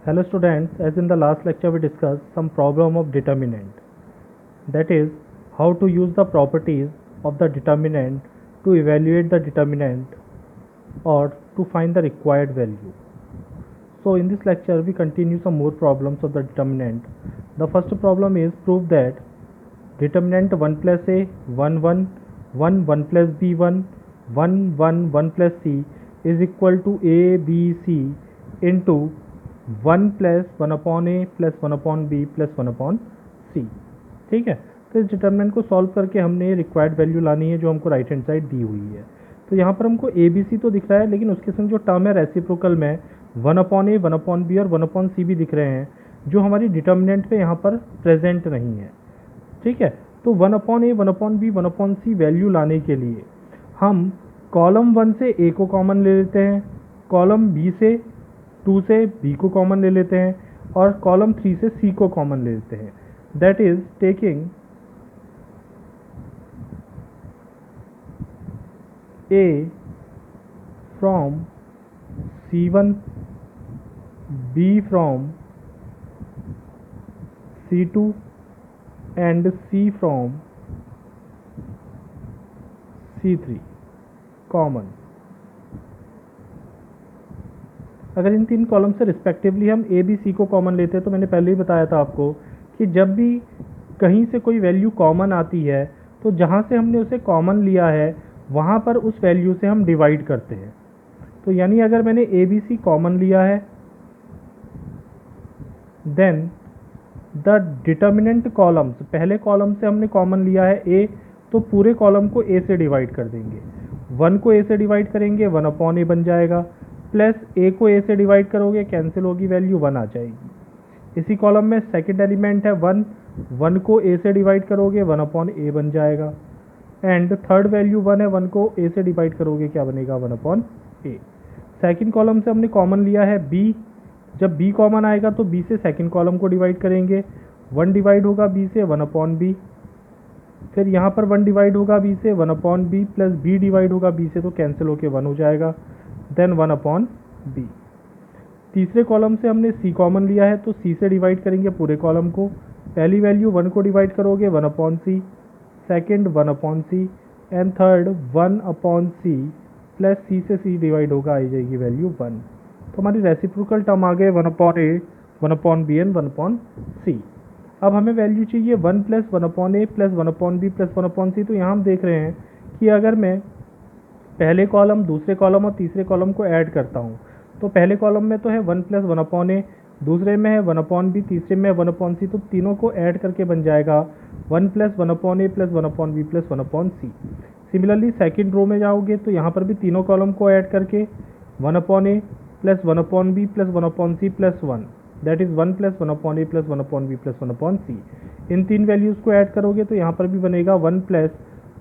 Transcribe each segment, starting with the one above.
Hello students, as in the last lecture we discussed some problem of determinant. That is, how to use the properties of the determinant to evaluate the determinant or to find the required value. So in this lecture we continue some more problems of the determinant. The first problem is prove that determinant 1 plus a 1 1 1 1 plus b 1 1 1 1 plus c is equal to a b c into 1 plus 1 upon A plus 1 upon B plus 1 upon C. ठीक है, तो इस determinant को solve करके हमने required value लानी है जो हमको राइट हैंड साइड दी हुई है। तो यहाँ पर हमको ए बी सी तो दिख रहा है, लेकिन उसके संग जो टर्म है रेसिप्रोकल में 1 अपॉन ए 1 अपॉन बी और 1 अपॉन सी भी दिख रहे हैं, जो हमारी डिटर्मिनेंट पे यहाँ पर प्रेजेंट नहीं है। ठीक है, तो 1 upon A 1 upon B 1 upon C value लाने के लिए हम कॉलम 1 से ए को कॉमन ले लेते हैं, कॉलम बी से 2 से बी को कॉमन ले लेते हैं और कॉलम 3 से सी को कॉमन ले लेते हैं। That is taking A from C1, B from C2 and C from C3 common. अगर इन तीन कॉलम से रिस्पेक्टिवली हम ए बी सी को कॉमन लेते हैं तो मैंने पहले ही बताया था आपको कि जब भी कहीं से कोई वैल्यू कॉमन आती है तो जहाँ से हमने उसे कॉमन लिया है वहाँ पर उस वैल्यू से हम डिवाइड करते हैं। तो यानी अगर मैंने ए बी सी कॉमन लिया है देन द डिटर्मिनेंट कॉलम्स, पहले कॉलम से हमने कॉमन लिया है ए, तो पूरे कॉलम को ए से डिवाइड कर देंगे। 1 को ए से डिवाइड करेंगे 1 अपॉन ए बन जाएगा, प्लस ए को ए से डिवाइड करोगे कैंसिल होगी वैल्यू 1 आ जाएगी। इसी कॉलम में सेकंड एलिमेंट है 1, 1 को ए से डिवाइड करोगे 1 अपॉन ए बन जाएगा। एंड थर्ड वैल्यू 1 है, 1 को ए से डिवाइड करोगे क्या बनेगा 1 अपॉन ए। सेकंड कॉलम से हमने कॉमन लिया है बी, जब बी कॉमन आएगा तो बी से सेकंड कॉलम को डिवाइड करेंगे, 1 डिवाइड होगा बी से 1 अपॉन बी, फिर यहाँ पर 1 डिवाइड होगा बी से 1 upon B plus B divide होगा बी से तो कैंसिल होके 1 हो जाएगा, देन 1 अपॉन बी। तीसरे कॉलम से हमने सी कॉमन लिया है तो सी से डिवाइड करेंगे पूरे कॉलम को, पहली वैल्यू 1 को डिवाइड करोगे 1 upon C, second 1 upon C and third 1 upon C plus C से सी डिवाइड होगा आ जाएगी वैल्यू 1। तो हमारी रेसिप्रोकल टर्म आ गए 1 upon A 1 upon B and 1 upon C. अब हमें वैल्यू चाहिए 1 plus 1 upon A plus 1 upon B plus 1 upon C. तो यहाँ हम देख रहे हैं कि अगर मैं पहले कॉलम दूसरे कॉलम और तीसरे कॉलम को ऐड करता हूँ तो पहले कॉलम में तो है 1 प्लस 1 अपॉन ए, दूसरे में है 1 अपॉन बी, तीसरे में 1 अपॉन सी, तो तीनों को ऐड करके बन जाएगा 1 plus 1 upon A plus 1 upon B plus 1 upon C. Similarly second row में जाओगे तो यहाँ पर भी तीनों कॉलम को ऐड करके 1 upon A plus 1 upon B plus 1 upon C plus 1, that is 1 plus 1 upon A plus 1 upon B plus 1 upon C. इन तीन वैल्यूज़ को ऐड करोगे तो यहाँ पर भी बनेगा 1 plus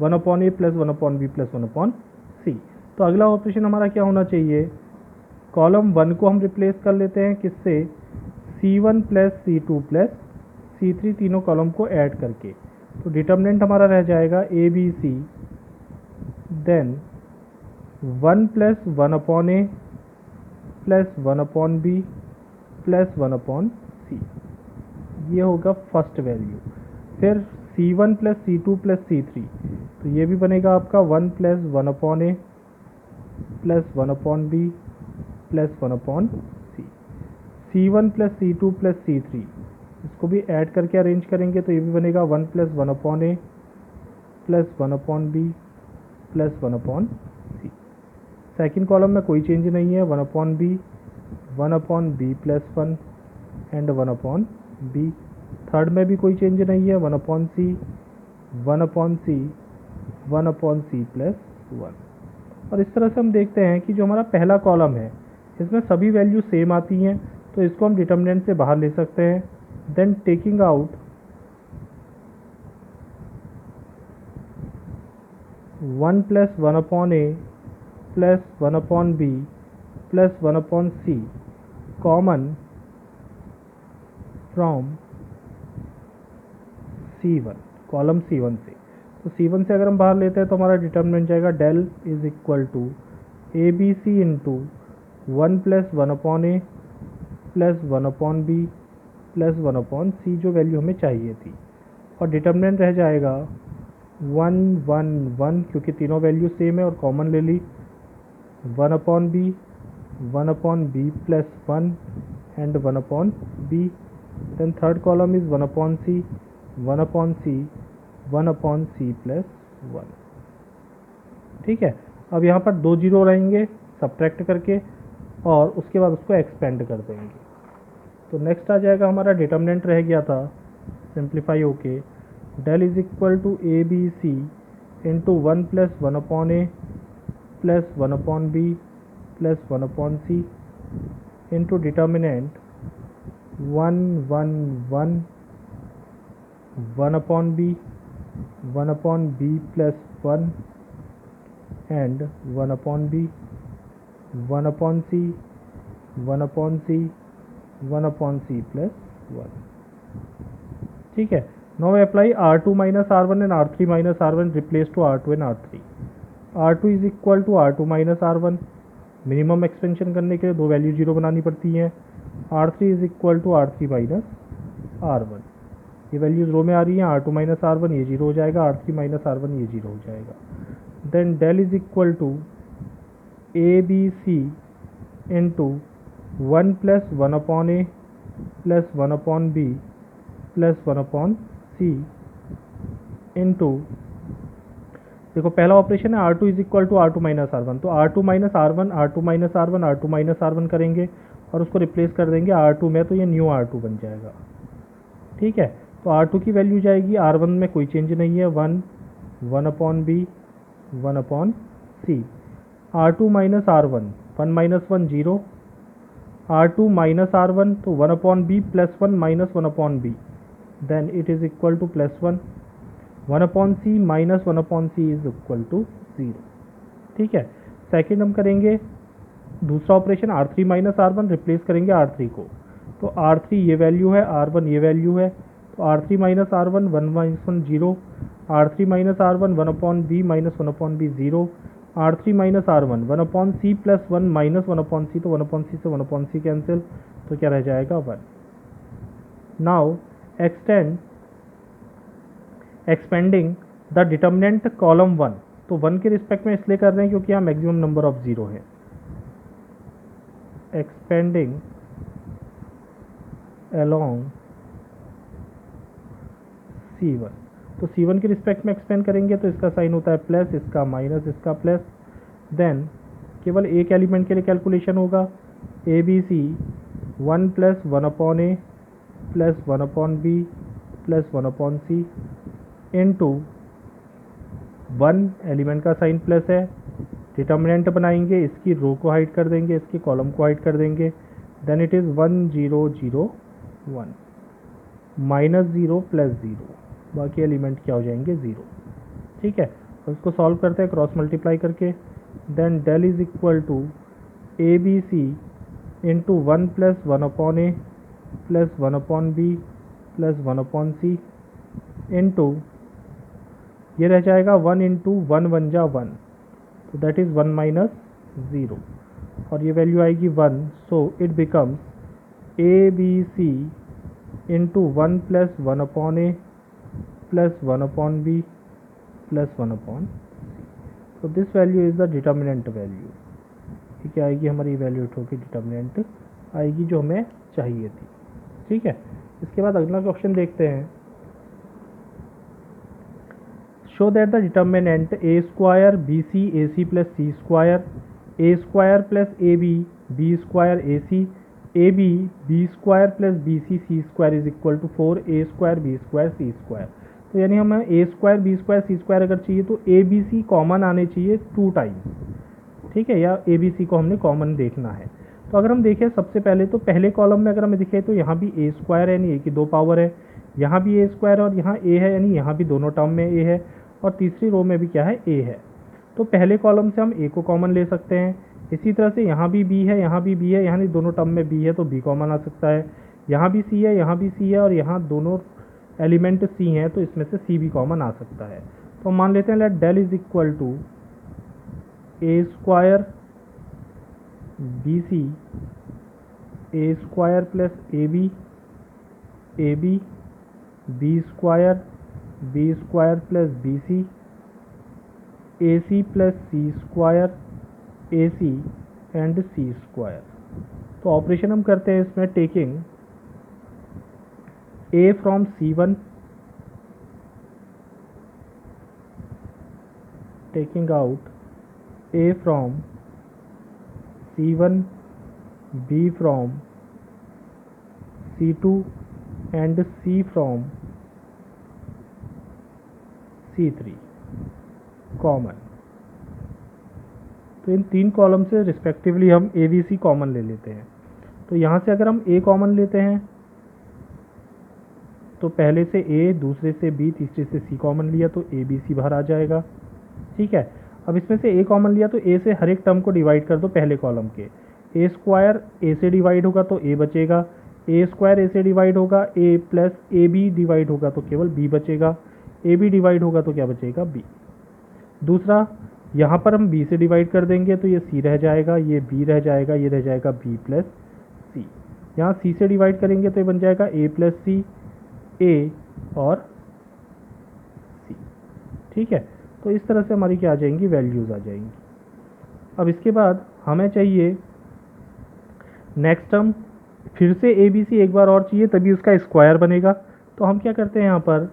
1 upon A plus 1 upon B plus 1 upon C. तो अगला ऑपरेशन हमारा क्या होना चाहिए, कॉलम 1 को हम रिप्लेस कर लेते हैं किससे, C1 plus C2 plus C3, तीनों कॉलम को ऐड करके। तो डिटर्मिनेंट हमारा रह जाएगा A B C, then 1 plus 1 upon A plus 1 upon B plus 1 upon C, ये होगा फर्स्ट वैल्यू। फिर C1 plus C2 plus C3, तो ये भी बनेगा आपका 1 plus 1 upon A plus 1 upon B plus 1 upon C. C1 plus C2 plus C3, इसको भी ऐड करके अरेंज करेंगे तो ये भी बनेगा 1 plus 1 upon A plus 1 upon B plus 1 upon C. Second column में कोई चेंज नहीं है, 1 upon B 1 upon B plus 1 and 1 upon B. Third में भी कोई चेंज नहीं है, 1 upon C 1 upon C 1 upon C plus 1। और इस तरह से हम देखते हैं कि जो हमारा पहला कॉलम है इसमें सभी वैल्यू सेम आती हैं, तो इसको हम डिटर्मिनेंट से बाहर ले सकते हैं। Then taking out 1 plus 1 upon A plus 1 upon B plus 1 upon C common from C1, column C1 से। तो C1 से अगर हम बाहर लेते हैं तो हमारा डिटर्मिनेंट जाएगा del is equal to A B C into 1 plus 1 upon A plus 1/b plus 1/c जो वैल्यू हमें चाहिए थी, और डिटर्मिनेंट रह जाएगा 1 1 1 क्योंकि तीनों वैल्यू सेम है और कॉमन ले ली, 1/b 1/b plus 1 and 1/b, then third column is 1/c 1/c 1/c plus 1। ठीक है, अब यहाँ पर 2 जीरो रहेंगे सब्ट्रैक्ट करके और उसके बाद उसको एक्सपेंड कर देंगे। तो नेक्स्ट आ जाएगा हमारा डिटर्मिनेंट रह गया था सिंप्लीफाई होके del is equal to A B C into 1 plus 1/a plus 1/b plus 1/c into determinant 1 1 1 1/b 1/b plus 1 and 1/b 1/c 1/c 1/c plus 1। ठीक है, now apply R2 minus R1 and R3 minus R1 replace to R2 and R3। R2 is equal to R2 minus R1, minimum expansion करने के लिए दो value zero बनानी पड़ती हैं। R3 is equal to R3 minus R1, ये values रो में आ रही हैं, R2 minus R1 ये जीरो हो जाएगा, R3 minus R1 ये जीरो हो जाएगा। Then del is equal to ABC into 1 plus 1/a plus 1/b plus 1/c into, देखो पहला ऑपरेशन है R2 is equal to R2 minus R1, तो R2 minus R1 R2 minus R1 R2 minus R1 करेंगे और उसको replace कर देंगे R2 में, तो ये न्यू R2 बन जाएगा। ठीक है, तो R2 की वैल्यू जाएगी, R1 में कोई चेंज नहीं है, 1 1/b 1/c, R2 minus R1 1 minus 1 0, R2 minus R1 तो 1/b plus 1 minus 1/b, then it is equal to plus 1, 1/c minus 1/c is equal to 0। ठीक है, सेकेंड हम करेंगे दूसरा operation R3 minus R1, replace करेंगे R3 को, तो R3 ये वैल्यू है, R1 ये वैल्यू है, तो R3 minus R1 1 minus 1 0, R3 minus R1 1/b minus 1/b 0, R3 minus R1 1/c plus 1 minus 1/c, तो 1/c से 1/c कैंसिल, तो क्या रह जाएगा 1। Now expanding the determinant column 1, तो 1 के रिस्पेक्ट में इसलिए कर रहे हैं क्योंकि यहाँ मैक्सिमम नंबर ऑफ जीरो है। एक्सपेंडिंग अलोंग C1, तो C1 के रिस्पेक्ट में एक्सपेंड करेंगे तो इसका साइन होता है प्लस, इसका माइनस, इसका प्लस, देन केवल एक एलिमेंट के लिए कैलकुलेशन होगा, A B C 1 plus 1/a plus 1/b plus 1/c into 1 element का साइन प्लस है, डिटर्मिनेंट बनाएंगे, इसकी रो को हाइड कर देंगे, इसकी कॉलम को हाइड कर देंगे, then it is 1 0 0 1 minus 0 plus 0, बाकी एलिमेंट क्या हो जाएंगे 0। ठीक है, और इसको सॉल्व करते हैं क्रॉस मल्टीप्लाई करके, then del is equal to A B C into 1 plus 1/a plus 1/b plus 1/c into, ये रह जाएगा 1 इंटू 1 1 जा 1, तो दैट इज़ 1 माइनस 0, और ये वैल्यू आएगी 1, so it becomes A B C into 1 plus 1/a plus 1/b plus 1/c, तो this value is the determinant value. ये क्या आएगी, हमारी वैल्यूट होगी डिटर्मिनेंट आएगी जो हमें चाहिए थी। ठीक है, इसके बाद अगला क्वेश्चन देखते हैं, show that the determinant A square B C A C plus C square, A square plus A B B square A C, A B B square plus B C C square is equal to 4 A square B square C square. तो यानी हमें A square B square C square अगर चाहिए तो ए B सी common आने चाहिए 2 times. ठीक है, या ए बी सी को हमने कॉमन देखना है। तो अगर हम देखें सबसे पहले तो पहले कॉलम में अगर हमें दिखे तो यहाँ भी ए स्क्वायर है, यानी ए की 2 पावर है, यहाँ भी ए स्क्वायर और यहाँ ए है, यानी यहाँ भी दोनों टर्म में ए है, और तीसरी रो में भी क्या है, ए है। तो पहले कॉलम से हम ए को कॉमन ले सकते हैं। इसी तरह से यहाँ भी बी है, यहाँ भी बी है, यानी दोनों टर्म में बी है तो बी कॉमन आ सकता है। यहाँ भी सी है, यहाँ भी सी है, और यहाँ दोनों एलिमेंट सी हैं तो इसमें से सी भी कॉमन आ सकता है। तो मान लेते हैं let del is equal to A square B C A square plus A B B square plus B C A C plus C square A C and C square. तो ऑपरेशन हम करते हैं इसमें taking A from C1, taking out A from C1, B from C2 and C from C3 common. तो इन तीन column से respectively हम ए B सी common ले लेते हैं। तो यहाँ से अगर हम ए कॉमन लेते हैं तो पहले से ए, दूसरे से बी, तीसरे से सी कॉमन लिया तो ए बी सी बाहर आ जाएगा। ठीक है, अब इसमें से ए कॉमन लिया तो ए से हर एक टर्म को डिवाइड कर दो पहले कॉलम के। ए स्क्वायर ए से डिवाइड होगा तो ए बचेगा, ए स्क्वायर ए से डिवाइड होगा, ए प्लस ए बी डिवाइड होगा तो केवल बी बचेगा, ए बी डिवाइड होगा तो क्या बचेगा, बी। दूसरा, यहाँ पर हम बी से डिवाइड कर देंगे तो ये सी रह जाएगा, ये बी रह जाएगा, ये रह जाएगा बी प्लस सी। यहाँ सी से डिवाइड करेंगे तो ये बन जाएगा ए प्लस सी, ए और सी। ठीक है, तो इस तरह से हमारी क्या आ जाएंगी, वैल्यूज़ आ जाएंगी। अब इसके बाद हमें चाहिए नेक्स्ट टर्म, फिर से ए बी सी एक बार और चाहिए तभी उसका स्क्वायर बनेगा। तो हम क्या करते हैं, यहाँ पर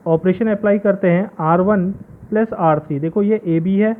ऑपरेशन अप्लाई करते हैं R1 प्लस R3। देखो ये ए बी है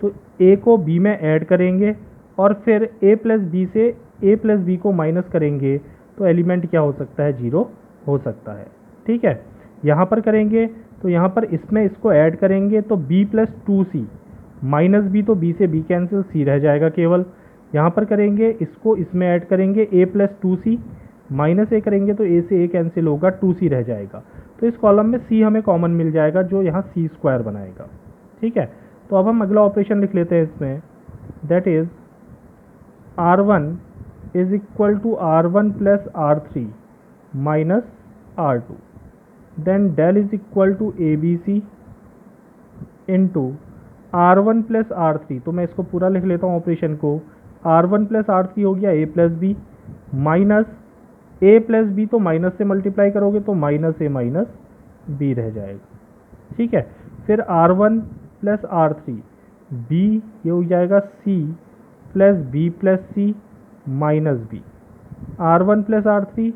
तो ए को बी में ऐड करेंगे और फिर ए प्लस बी से ए प्लस बी को माइनस करेंगे तो एलिमेंट क्या हो सकता है, 0 हो सकता है। ठीक है, यहाँ पर करेंगे तो यहाँ पर इसमें इसको ऐड करेंगे तो b plus 2c minus B, तो b से b कैंसिल, c रह जाएगा केवल। यहाँ पर करेंगे इसको इसमें ऐड करेंगे a plus 2c minus a करेंगे तो a से a कैंसिल होगा, 2c रह जाएगा। तो इस कॉलम में c हमें कॉमन मिल जाएगा जो यहाँ c स्क्वायर बनाएगा। ठीक है, तो अब हम अगला ऑपरेशन लिख लेते हैं इसमें, that is R1 is equal to R1 plus R3 minus R2, then del is equal to ABC into R1 plus R3। तो मैं इसको पूरा लिख लेता हूँ ऑपरेशन को, R1 प्लस R3 हो गया A plus B minus A plus B, तो माइनस से मल्टीप्लाई करोगे तो माइनस A माइनस B रह जाएगा। ठीक है, फिर R1 प्लस R3 B, ये हो जाएगा C plus B plus C minus B, R1 plus R3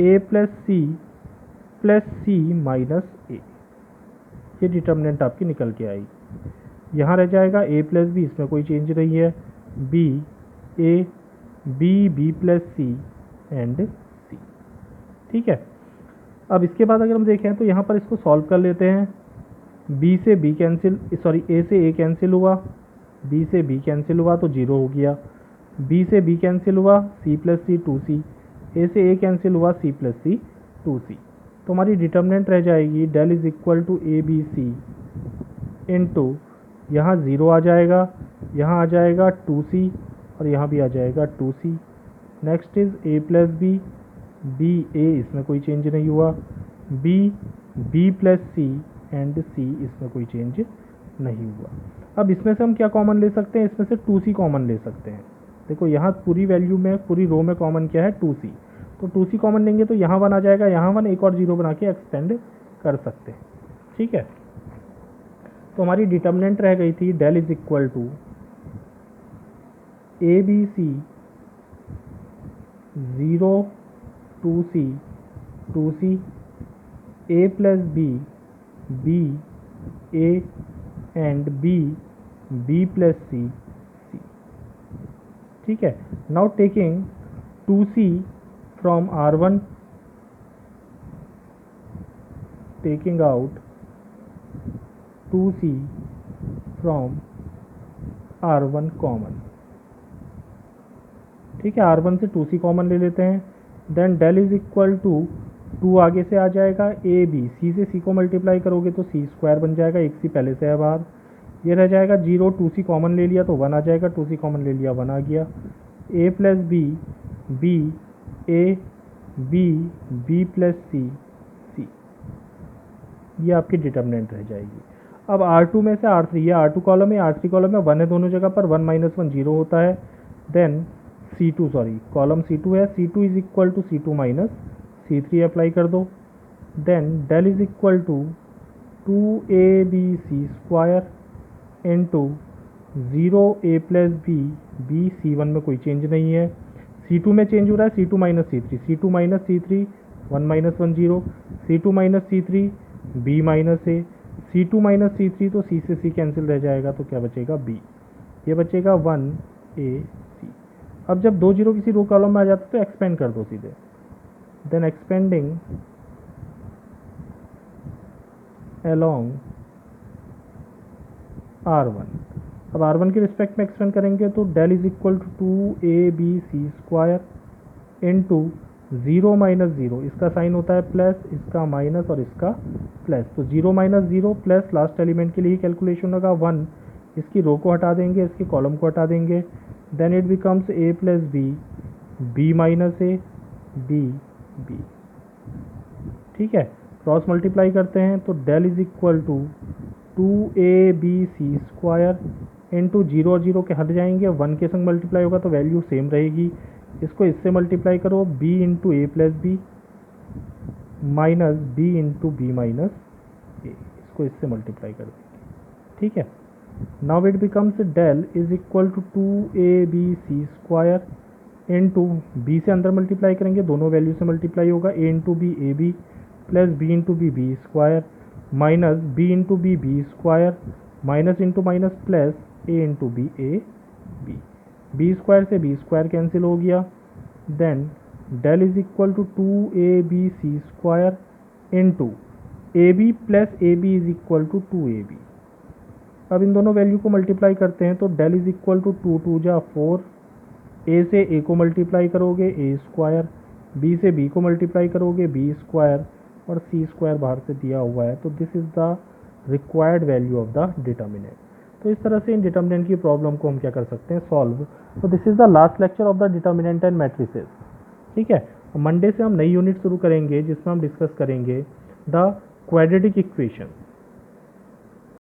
A plus C plus C minus A. ये डिटर्मिनेंट आपकी निकल के आई। यहाँ रह जाएगा ए प्लस बी, इसमें कोई चेंज नहीं है, B A B B plus C and C. ठीक है, अब इसके बाद अगर हम देखें तो यहाँ पर इसको सॉल्व कर लेते हैं। बी से बी कैंसिल, सॉरी ए से ए कैंसिल हुआ, बी से बी कैंसिल हुआ तो 0 हो गया, बी से बी कैंसिल हुआ, सी प्लस सी 2c, ए से ए कैंसिल हुआ, सी प्लस सी 2c। तो हमारी डिटर्मिनेंट रह जाएगी del is equal to A B C into, यहाँ 0 आ जाएगा, यहाँ आ जाएगा 2c और यहाँ भी आ जाएगा 2c। Next is A plus B, B A, इसमें कोई चेंज नहीं हुआ, B B plus C and C, इसमें कोई चेंज नहीं हुआ। अब इसमें से हम क्या कॉमन ले सकते हैं, इसमें से 2c कॉमन ले सकते हैं। देखो यहाँ पूरी वैल्यू में, पूरी रो में कॉमन क्या है, 2c। तो 2c कॉमन लेंगे तो यहाँ 1 आ जाएगा, यहाँ 1, एक और 0 बना के एक्सटेंड कर सकते हैं। ठीक है, तो हमारी डिटर्मिनेंट रह गई थी del is equal to A B C 0 2c 2c a plus B B A and B B plus C C. ठीक है, now taking 2c from R1, taking out 2c from R1 common. ठीक है, R1 से 2c common ले लेते हैं, then del is equal to 2 आगे से आ जाएगा, ए बी, सी से सी को मल्टीप्लाई करोगे तो सी स्क्वायर बन जाएगा, एक सी पहले से है बाहर, ये रह जाएगा 0, 2c कॉमन ले लिया तो 1 आ जाएगा, 2c कॉमन ले लिया 1 आ गया, A plus B B A B B plus C C, ये आपकी डिटर्मिनेंट रह जाएगी। अब R2 में से R3, ये R2 कॉलम है, R3 कॉलम में 1 है दोनों जगह पर, 1 - 1 0 होता है। Then C2 sorry column C2 है, C2 is equal to C2 minus C3 apply कर दो, then del is equal to 2ABC square into 0A plus B C1 में कोई चेंज नहीं है, C2 में चेंज हो रहा है, C2 minus C3, C2 minus C3 1 minus 1 0, C2 minus C3 B minus A, C2 minus C3 तो C से C कैंसिल रह जाएगा, तो क्या बचेगा B, ये बचेगा 1AC। अब जब 2 जीरो किसी रो कॉलम में आ जाता है तो एक्सपेंड कर दो सीधे, देन एक्सपेंडिंग अलोंग R1। अब R1 के रिस्पेक्ट में एक्सपेंड करेंगे तो del is equal to 2ABC square into 0 minus 0, इसका साइन होता है प्लस, इसका माइनस और इसका प्लस, तो 0 माइनस 0 प्लस लास्ट एलिमेंट के लिए कैलकुलेशन होगा 1, इसकी रो को हटा देंगे, इसके कॉलम को हटा देंगे, then it becomes A plus B minus A B, ठीक है। क्रॉस मल्टीप्लाई करते हैं तो del is equal to 2ABC square into 0 और 0 के हट जाएंगे, 1 के संग मल्टीप्लाई होगा तो वैल्यू सेम रहेगी, इसको इससे मल्टीप्लाई करो B into A plus B minus B into B minus A, इसको इससे मल्टीप्लाई कर देंगे, ठीक है। Now it becomes del is equal to 2ABC square into B से अंदर मल्टीप्लाई करेंगे, दोनों वैल्यू से मल्टीप्लाई होगा, A into B A B plus B into B square minus B into B square minus into minus plus A into B A B square से B square cancel हो गया, then del is equal to 2ABC square into AB plus AB is equal to 2AB। अब इन दोनों value को multiply करते हैं तो del is equal to 2 2 जा 4, A से A को मल्टीप्लाई करोगे A स्क्वायर, B से B को मल्टीप्लाई करोगे B स्क्वायर और C स्क्वायर बाहर से दिया हुआ है, तो this is the required value of the determinant. तो इस तरह से इन डिटर्मिनेंट की प्रॉब्लम को हम क्या कर सकते हैं, सॉल्व। तो this is the last lecture of the determinant and matrices, ठीक है। मंडे से हम नई यूनिट शुरू करेंगे जिसमें हम डिस्कस करेंगे द क्वाड्रेटिक इक्वेशन।